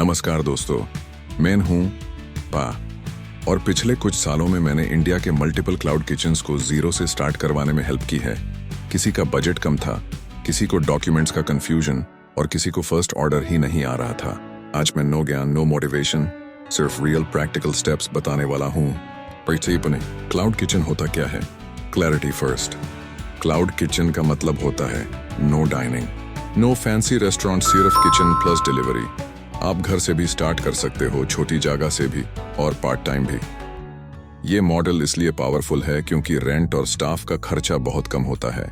नमस्कार दोस्तों, मैं हूं पा और पिछले कुछ सालों में मैंने इंडिया के मल्टीपल क्लाउड किचन्स को जीरो से स्टार्ट करवाने में हेल्प की है। किसी का बजट कम था, किसी को डॉक्यूमेंट्स का कंफ्यूजन और किसी को फर्स्ट ऑर्डर ही नहीं आ रहा था। आज मैं नो ज्ञान नो मोटिवेशन, सिर्फ रियल प्रैक्टिकल स्टेप्स बताने वाला हूँ। क्लाउड किचन होता क्या है? Clarity first. क्लाउड किचन का मतलब होता है no dining, no fancy restaurant, सिर्फ किचन प्लस डिलीवरी। आप घर से भी स्टार्ट कर सकते हो, छोटी जगह से भी और पार्ट टाइम भी। ये मॉडल इसलिए पावरफुल है क्योंकि रेंट और स्टाफ का खर्चा बहुत कम होता है।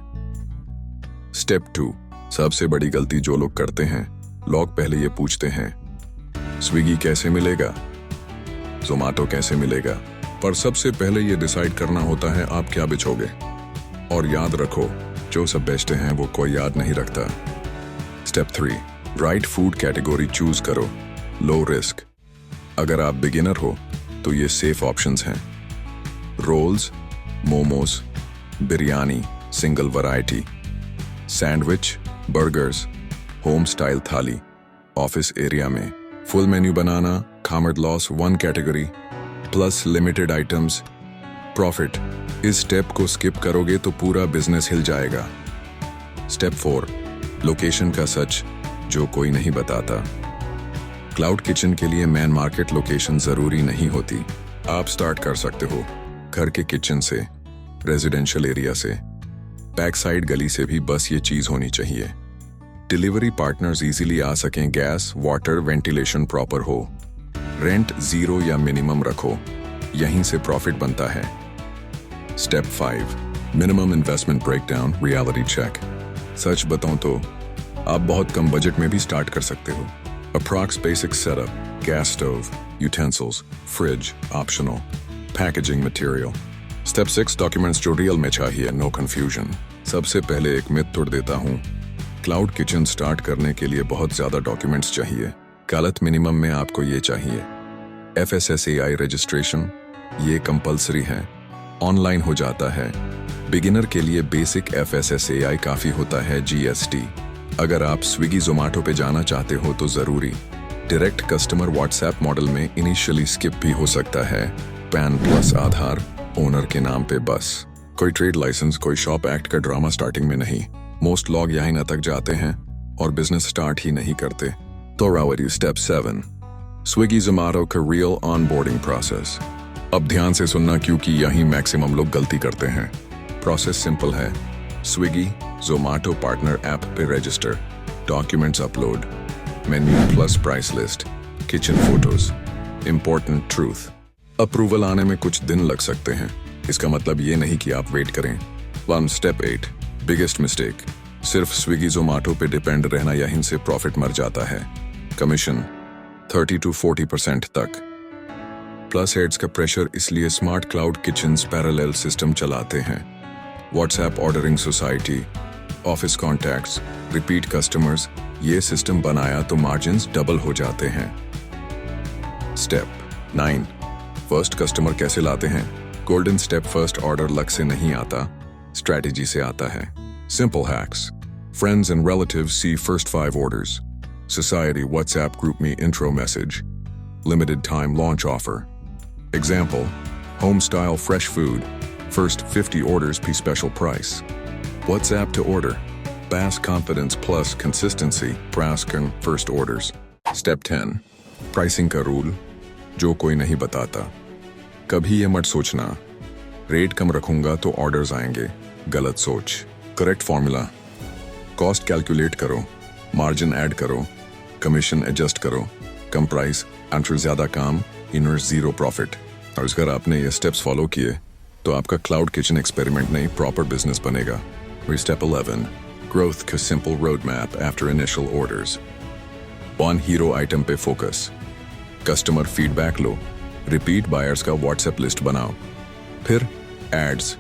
स्टेप 2, सबसे बड़ी गलती जो लोग करते हैं, लोग पहले ये पूछते हैं स्विगी कैसे मिलेगा, जोमैटो कैसे मिलेगा, पर सबसे पहले ये डिसाइड करना होता है आप क्या बेचोगे। और याद रखो, जो सब बेचते हैं वो कोई याद नहीं रखता। Step 3, right food category choose करो, लो रिस्क। अगर आप बिगिनर हो तो ये सेफ ऑप्शंस हैं। Rolls, momos, biryani single variety, sandwich, burgers, home style thali, office area में फुल मेन्यू बनाना, खामर्ड loss 1 category plus limited items, profit. इस स्टेप को स्किप करोगे तो पूरा बिजनेस हिल जाएगा। स्टेप 4, लोकेशन का सच जो कोई नहीं बताता। क्लाउड किचन के लिए मेन मार्केट लोकेशन जरूरी नहीं होती। आप स्टार्ट कर सकते हो घर के किचन से, रेजिडेंशियल एरिया से, बैक साइड गली से भी, बस ये चीज होनी चाहिए। डिलीवरी पार्टनर्स इजीली आ सकें, गैस, वाटर, वेंटिलेशन प्रॉपर हो, रेंट 0 या मिनिमम रखो, यहीं से प्रॉफिट बनता है। Step 5, minimum investment breakdown reality check. सच बताऊं तो आप बहुत कम बजट में भी स्टार्ट कर सकते हो। Approx basic setup, gas stove, utensils, fridge optional, packaging material. Step 6, documents जो रियल में चाहिए, नो कंफ्यूजन। सबसे पहले एक मिथ तोड़ देता हूँ, क्लाउड किचन स्टार्ट करने के लिए बहुत ज्यादा डॉक्यूमेंट्स चाहिए। गलत। मिनिमम में आपको ये चाहिए FSSAI रजिस्ट्रेशन, ये कंपलसरी है, ऑनलाइन हो जाता है। बिगिनर के लिए बेसिक FSSAI काफी होता है। GST। अगर आप स्विगी जोमैटो पे जाना चाहते हो तो जरूरी। डायरेक्ट कस्टमर व्हाट्सएप मॉडल में इनिशियली स्किप भी हो सकता है। पैन प्लस आधार, ओनर के नाम पे बस। कोई ट्रेड लाइसेंस, कोई शॉप एक्ट का ड्रामा स्टार्टिंग में नहीं। मोस्ट लोग यहीं न तक जाते हैं और बिजनेस स्टार्ट ही नहीं करते। तो रावरी। स्टेप 7, स्विगी जोमैटो का रियल ऑनबोर्डिंग प्रोसेस। अब ध्यान से सुनना क्योंकि यहीं मैक्सिमम लोग गलती करते हैं। प्रोसेस सिंपल है। स्विगी जोमैटो पार्टनर ऐप पे register, documents upload, menu plus price list, kitchen photos. Important truth, approval आने में कुछ दिन लग सकते हैं, इसका मतलब ये नहीं कि आप वेट करें। 1 स्टेप 8, बिगेस्ट मिस्टेक, सिर्फ स्विगी जोमैटो पे डिपेंड रहना, यहीं से प्रॉफिट मर जाता है। कमीशन 30 to 40% तक, प्लस हेड्स का प्रेशर, इसलिए smart cloud kitchens parallel system चलाते हैं। WhatsApp ordering society, office contacts, repeat customers, ये सिस्टम बनाया तो मार्जिन्स डबल हो जाते हैं। स्टेप 9, फर्स्ट कस्टमर कैसे लाते हैं? Golden step, first order luck से नहीं आता, स्ट्रैटेजी से आता है। Simple hacks, friends and relatives सी first 5 orders, society WhatsApp group में intro message, limited time launch offer. Example, home style fresh food, first 50 orders p special price. WhatsApp to order, bass confidence plus consistency, praskan first orders. Step 10, pricing का rule जो कोई नहीं बताता। कभी ये मत सोचना रेट कम रखूंगा तो ऑर्डर्स आएंगे, गलत सोच। करेक्ट फॉर्मूला, कॉस्ट कैलकुलेट करो, मार्जिन ऐड करो, कमीशन एडजस्ट करो, कम प्राइस एंटर ज्यादा काम, इनर 0 प्रॉफिट। और अगर आपने ये स्टेप्स फॉलो किए तो आपका क्लाउड किचन एक्सपेरिमेंट नहीं, प्रॉपर बिजनेस बनेगा। स्टेप 11, ग्रोथ का simple road map after initial orders. 1 hero item पे फोकस, कस्टमर फीडबैक लो, रिपीट बायर्स का व्हाट्सएप लिस्ट बनाओ, फिर ads,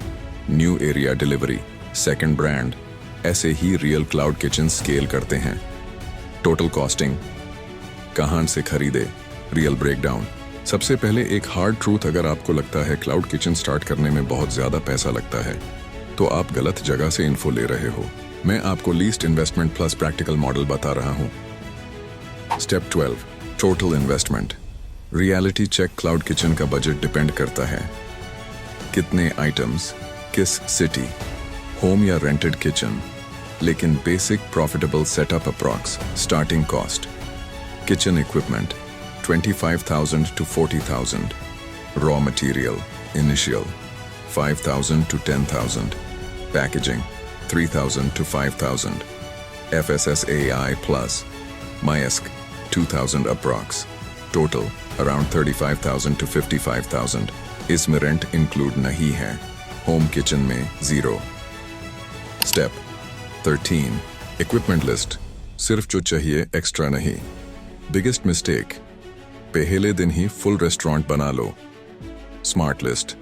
new area delivery, second brand. ऐसे ही रियल क्लाउड किचन स्केल करते हैं। टोटल कॉस्टिंग, कहां से खरीदे, रियल ब्रेकडाउन। सबसे पहले एक हार्ड ट्रूथ, अगर आपको लगता है क्लाउड किचन स्टार्ट करने में बहुत ज्यादा पैसा लगता है तो आप गलत जगह से इन्फो ले रहे हो। मैं आपको least investment plus practical model बता रहा हूं। Step 12, total investment. Reality check cloud kitchen का बजट डिपेंड करता है कितने आइटम्स, किस सिटी, होम या रेंटेड किचन, लेकिन basic profitable setup approx starting cost. Kitchen equipment 25,000 to 40,000, raw material initial 5,000 to 10,000, packaging 3,000 to 5,000, FSSAI plus MyESC 2,000 approx, total around 35,000 to 55,000। इसमें rent include नहीं है, home kitchen में 0। Step 13 equipment list, सिर्फ जो चाहिए extra नहीं। Biggest mistake, पहले दिन ही फुल रेस्टोरेंट बना लो। Smart list,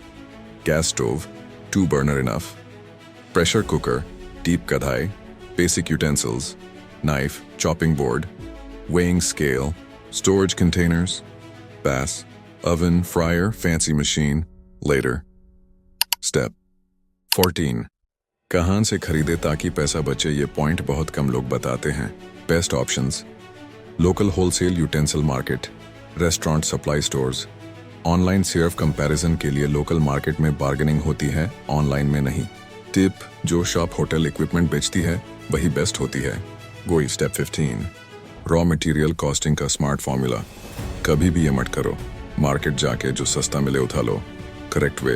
gas stove 2 burner enough, pressure cooker, deep कढ़ाई, basic utensils, knife, chopping board, weighing scale, storage containers, bass, oven, fryer, fancy machine, later। Step 14 कहां से खरीदे ताकि पैसा बचे, ये पॉइंट बहुत कम लोग बताते हैं। Best options, local wholesale utensil market, restaurant supply stores. Online सिर्फ कंपैरिजन के लिए लोकल मार्केट में बार्गेनिंग होती है, ऑनलाइन में नहीं। टिप, जो शॉप होटल इक्विपमेंट बेचती है वही बेस्ट होती है। गोई स्टेप 15 रॉ मटेरियल कॉस्टिंग का स्मार्ट फॉर्मूला। कभी भी ये मत करो मार्केट जाके जो सस्ता मिले उठा लो। करेक्ट वे,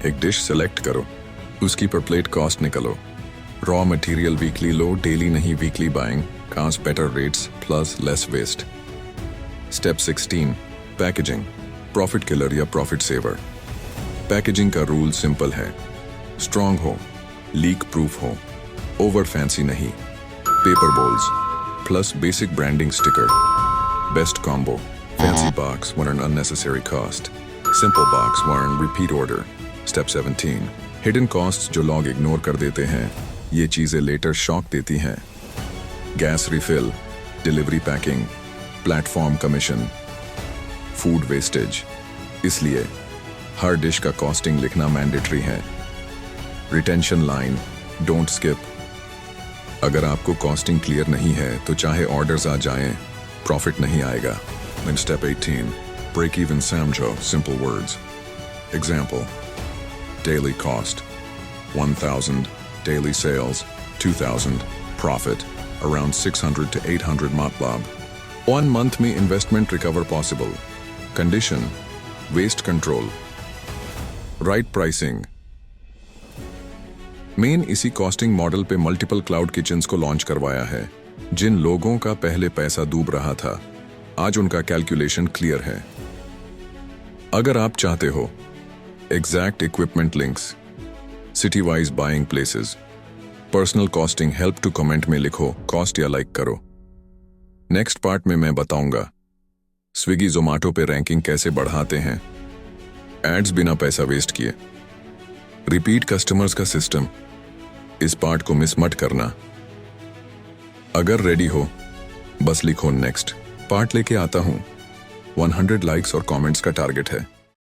एक डिश सेलेक्ट करो, उसकी पर प्लेट कॉस्ट निकालो। रॉ मटेरियल वीकली लो, डेली नहीं, weekly buying counts better rates plus less waste. Step 16 packaging, profit killer या प्रॉफिट सेवर। पैकेजिंग का रूल सिंपल है, स्ट्रॉन्ग हो, लीक प्रूफ हो, ओवर फैंसी नहीं। Paper bowls plus basic branding sticker, best combo. Fancy box one an unnecessary cost, simple box one repeat order. Step 17 hidden cost, जो लोग ignore कर देते हैं, ये चीजें लेटर शॉक देती हैं। Gas refill, delivery packing, platform commission, food wastage. इसलिए हर डिश का कॉस्टिंग लिखना मैंडेटरी है। Retention line, don't skip. अगर आपको कॉस्टिंग क्लियर नहीं है तो चाहे ऑर्डर्स आ जाएं, प्रॉफिट नहीं आएगा। Then step 18 break even समझो, simple words। Example, daily cost 1,000, daily sales 2,000, profit around 600 to 800 matlab। 1 month में investment recover possible। Condition, waste control, right pricing। Main इसी कॉस्टिंग मॉडल पे मल्टीपल क्लाउड किचन्स को launch करवाया है। जिन लोगों का पहले पैसा डूब रहा था, आज उनका कैलकुलेशन क्लियर है। अगर आप चाहते हो exact equipment links, city wise buying places, personal costing help to comment में लिखो, कॉस्ट या लाइक करो। नेक्स्ट पार्ट में मैं बताऊंगा स्विगी जोमेटो पे रैंकिंग कैसे बढ़ाते हैं, एड्स बिना पैसा वेस्ट किए, रिपीट कस्टमर्स का सिस्टम। इस पार्ट को मिस मत करना। अगर रेडी हो बस लिखो नेक्स्ट पार्ट, लेके आता हूं। 100 लाइक्स और कमेंट्स का टारगेट है।